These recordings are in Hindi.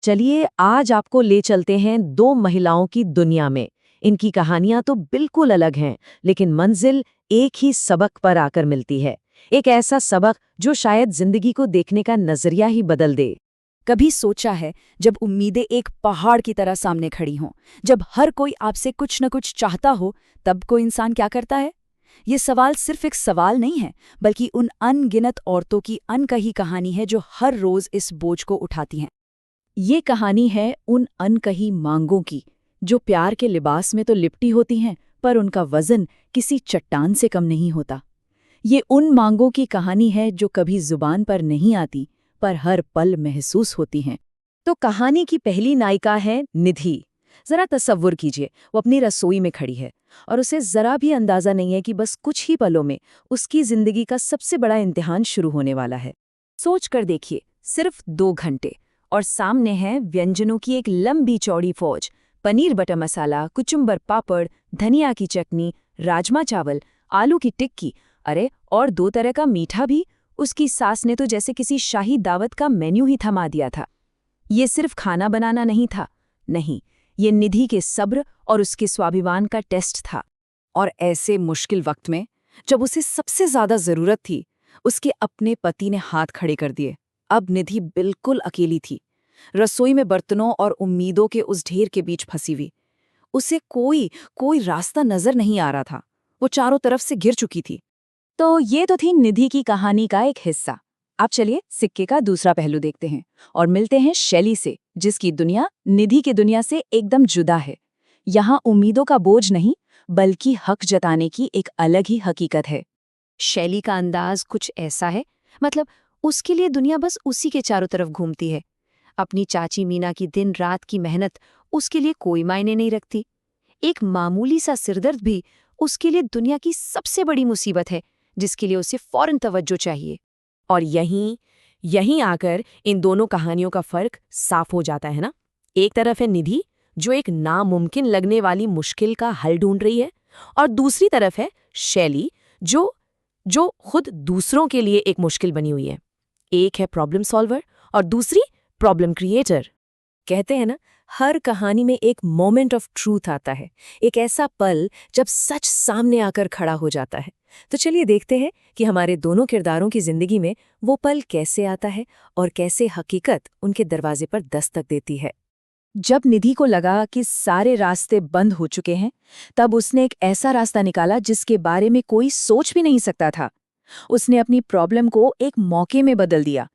चलिए आज आपको ले चलते हैं दो महिलाओं की दुनिया में। इनकी कहानियां तो बिल्कुल अलग हैं, लेकिन मंजिल एक ही सबक पर आकर मिलती है। एक ऐसा सबक जो शायद जिंदगी को देखने का नजरिया ही बदल दे। कभी सोचा है जब उम्मीदें एक पहाड़ की तरह सामने खड़ी हों, जब हर कोई आपसे कुछ न कुछ चाहता हो, तब कोई इंसान क्या करता है? ये सवाल सिर्फ एक सवाल नहीं है, बल्कि उन अनगिनत औरतों की अनकही कहानी है जो हर रोज इस बोझ को उठाती हैं। ये कहानी है उन अनकही मांगों की, जो प्यार के लिबास में तो लिपटी होती हैं, पर उनका वजन किसी चट्टान से कम नहीं होता। ये उन मांगों की कहानी है जो कभी जुबान पर नहीं आती, पर हर पल महसूस होती हैं। तो कहानी की पहली नायिका है निधि। जरा तसव्वुर कीजिए, वो अपनी रसोई में खड़ी है और उसे जरा भी अंदाजा नहीं है कि बस कुछ ही पलों में उसकी जिंदगी का सबसे बड़ा इम्तिहान शुरू होने वाला है। सोच कर देखिए, सिर्फ 2 घंटे और सामने है व्यंजनों की एक लंबी चौड़ी फौज। पनीर बटर मसाला, कुचुम्बर पापड़, धनिया की चटनी, राजमा चावल, आलू की टिक्की, अरे और 2 तरह का मीठा भी। उसकी सास ने तो जैसे किसी शाही दावत का मेन्यू ही थमा दिया था। ये सिर्फ खाना बनाना नहीं था, नहीं, ये निधि के सब्र और उसके स्वाभिमान का टेस्ट था। और ऐसे मुश्किल वक्त में, जब उसे सबसे ज्यादा जरूरत थी, उसके अपने पति ने हाथ खड़े कर दिए। अब निधि बिल्कुल अकेली थी, रसोई में बर्तनों और उम्मीदों के उस ढेर के बीच फंसी हुई। उसे कोई कोई रास्ता नजर नहीं आ रहा था। वो चारों तरफ से घिर चुकी थी। तो ये तो थी निधि की कहानी का एक हिस्सा। अब चलिए सिक्के का दूसरा पहलू देखते हैं और मिलते हैं शैली से, जिसकी दुनिया निधि की दुनिया से एकदम जुदा है। यहाँ उम्मीदों का बोझ नहीं, बल्कि हक जताने की एक अलग ही हकीकत है। शैली का अंदाज कुछ ऐसा है, मतलब उसके लिए दुनिया बस उसी के चारों तरफ घूमती है। अपनी चाची मीना की दिन रात की मेहनत उसके लिए कोई मायने नहीं रखती। एक मामूली सा सिरदर्द भी उसके लिए दुनिया की सबसे बड़ी मुसीबत है, जिसके लिए उसे फौरन तवज्जो चाहिए। और यहीं यहीं आकर इन दोनों कहानियों का फर्क साफ हो जाता है ना। एक तरफ है निधि, जो एक नामुमकिन लगने वाली मुश्किल का हल ढूंढ रही है, और दूसरी तरफ है शैली, जो जो खुद दूसरों के लिए एक मुश्किल बनी हुई है। एक है प्रॉब्लम सॉल्वर और दूसरी प्रॉब्लम क्रिएटर। कहते हैं ना, हर कहानी में एक मोमेंट ऑफ ट्रूथ आता है, एक ऐसा पल जब सच सामने आकर खड़ा हो जाता है। तो चलिए देखते हैं कि हमारे दोनों किरदारों की जिंदगी में वो पल कैसे आता है और कैसे हकीकत उनके दरवाजे पर दस्तक देती है। जब निधि को लगा कि सारे रास्ते बंद हो चुके हैं, तब उसने एक ऐसा रास्ता निकाला जिसके बारे में कोई सोच भी नहीं सकता था। उसने अपनी प्रॉब्लम को एक मौके में बदल दिया।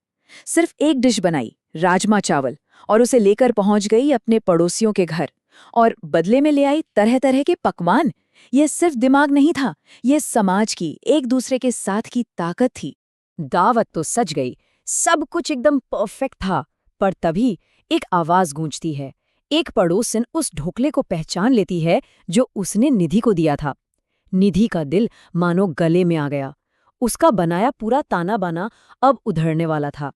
सिर्फ एक डिश बनाई, राजमा चावल, और उसे लेकर पहुंच गई अपने पड़ोसियों के घर, और बदले में ले आई तरह तरह के पकवान। यह सिर्फ दिमाग नहीं था, यह समाज की, एक दूसरे के साथ की ताकत थी। दावत तो सज गई, सब कुछ एकदम परफेक्ट था, पर तभी एक आवाज गूंजती है। एक पड़ोसन उस ढोकले को पहचान लेती है जो उसने निधि को दिया था। निधि का दिल मानो गले में आ गया। उसका बनाया पूरा ताना बाना अब उधड़ने वाला था।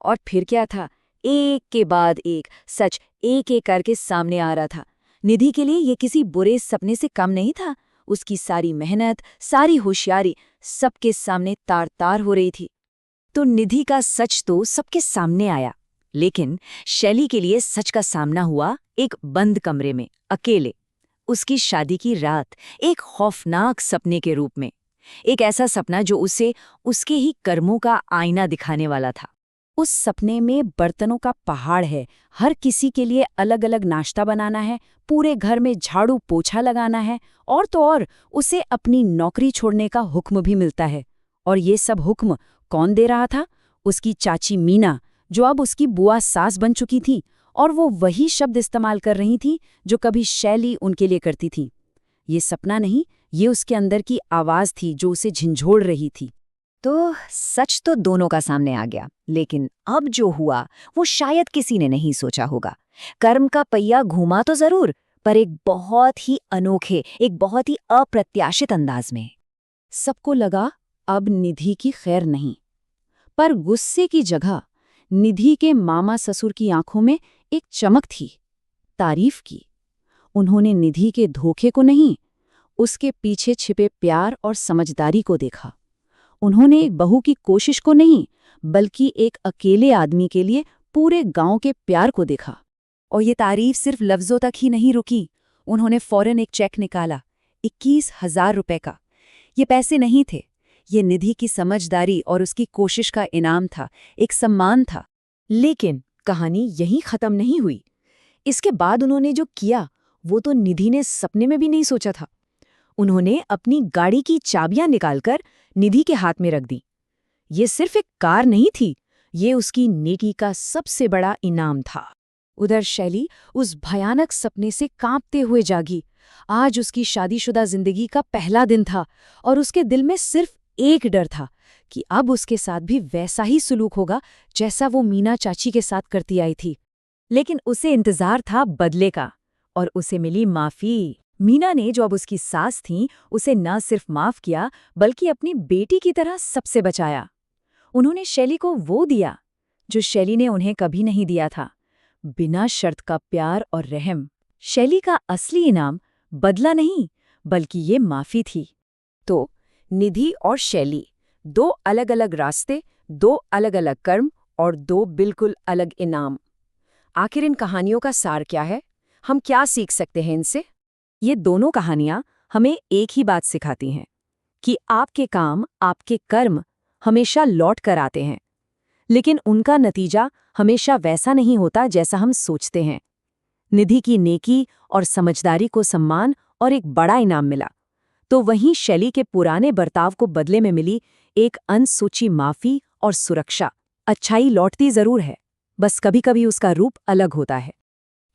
और फिर क्या था, एक के बाद एक सच एक एक करके सामने आ रहा था। निधि के लिए ये किसी बुरे सपने से कम नहीं था। उसकी सारी मेहनत, सारी होशियारी सबके सामने तार तार हो रही थी। तो निधि का सच तो सबके सामने आया, लेकिन शैली के लिए सच का सामना हुआ एक बंद कमरे में, अकेले। उसकी शादी की रात एक खौफनाक सपने के रूप में। एक ऐसा सपना जो उसे उसके ही कर्मों का आईना दिखाने वाला था। उस सपने में बर्तनों का पहाड़ है, हर किसी के लिए अलग अलग नाश्ता बनाना है, पूरे घर में झाड़ू पोछा लगाना है, और तो और उसे अपनी नौकरी छोड़ने का हुक्म भी मिलता है। और ये सब हुक्म कौन दे रहा था? उसकी चाची मीना, जो अब उसकी बुआ सास बन चुकी थी, और वो वही शब्द इस्तेमाल कर रही थी जो कभी शैली उनके लिए करती थी। ये सपना नहीं, ये उसके अंदर की आवाज थी जो उसे झंझोड़ रही थी। तो सच तो दोनों का सामने आ गया, लेकिन अब जो हुआ वो शायद किसी ने नहीं सोचा होगा। कर्म का पहिया घूमा तो जरूर, पर एक बहुत ही अनोखे, एक बहुत ही अप्रत्याशित अंदाज में। सबको लगा अब निधि की खैर नहीं, पर गुस्से की जगह निधि के मामा ससुर की आंखों में एक चमक थी, तारीफ की। उन्होंने निधि के धोखे को नहीं, उसके पीछे छिपे प्यार और समझदारी को देखा। उन्होंने एक बहू की कोशिश को नहीं, बल्कि एक अकेले आदमी के लिए पूरे गांव के प्यार को देखा। और ये तारीफ सिर्फ लफ्जों तक ही नहीं रुकी। उन्होंने फौरन एक चेक निकाला, 21,000 रुपए का। ये पैसे नहीं थे, ये निधि की समझदारी और उसकी कोशिश का इनाम था, एक सम्मान था। लेकिन कहानी यहीं खत्म नहीं हुई। इसके बाद उन्होंने जो किया वो तो निधि ने सपने में भी नहीं सोचा था। उन्होंने अपनी गाड़ी की चाबियां निकालकर निधि के हाथ में रख दी। ये सिर्फ एक कार नहीं थी, ये उसकी नेकी का सबसे बड़ा इनाम था। उधर शैली उस भयानक सपने से कांपते हुए जागी। आज उसकी शादीशुदा जिंदगी का पहला दिन था और उसके दिल में सिर्फ एक डर था कि अब उसके साथ भी वैसा ही सुलूक होगा जैसा वो मीना चाची के साथ करती आई थी। लेकिन उसे इंतजार था बदले का, और उसे मिली माफी। मीना ने, जो अब उसकी सास थीं, उसे न सिर्फ माफ किया बल्कि अपनी बेटी की तरह सबसे बचाया। उन्होंने शैली को वो दिया जो शैली ने उन्हें कभी नहीं दिया था, बिना शर्त का प्यार और रहम। शैली का असली इनाम बदला नहीं बल्कि ये माफी थी। तो निधि और शैली, दो अलग अलग रास्ते, दो अलग अलग कर्म और दो बिल्कुल अलग इनाम। आखिर इन कहानियों का सार क्या है? हम क्या सीख सकते हैं इनसे? ये दोनों कहानियां हमें एक ही बात सिखाती हैं कि आपके काम, आपके कर्म हमेशा लौट कर आते हैं, लेकिन उनका नतीजा हमेशा वैसा नहीं होता जैसा हम सोचते हैं। निधि की नेकी और समझदारी को सम्मान और एक बड़ा इनाम मिला, तो वहीं शैली के पुराने बर्ताव को बदले में मिली एक अनसोची माफी और सुरक्षा। अच्छाई लौटती जरूर है, बस कभी कभी उसका रूप अलग होता है।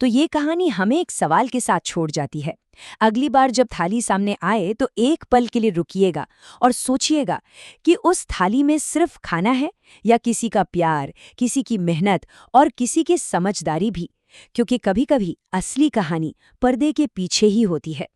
तो ये कहानी हमें एक सवाल के साथ छोड़ जाती है। अगली बार जब थाली सामने आए तो एक पल के लिए रुकिएगा और सोचिएगा कि उस थाली में सिर्फ खाना है या किसी का प्यार, किसी की मेहनत और किसी की समझदारी भी, क्योंकि कभी-कभी असली कहानी पर्दे के पीछे ही होती है।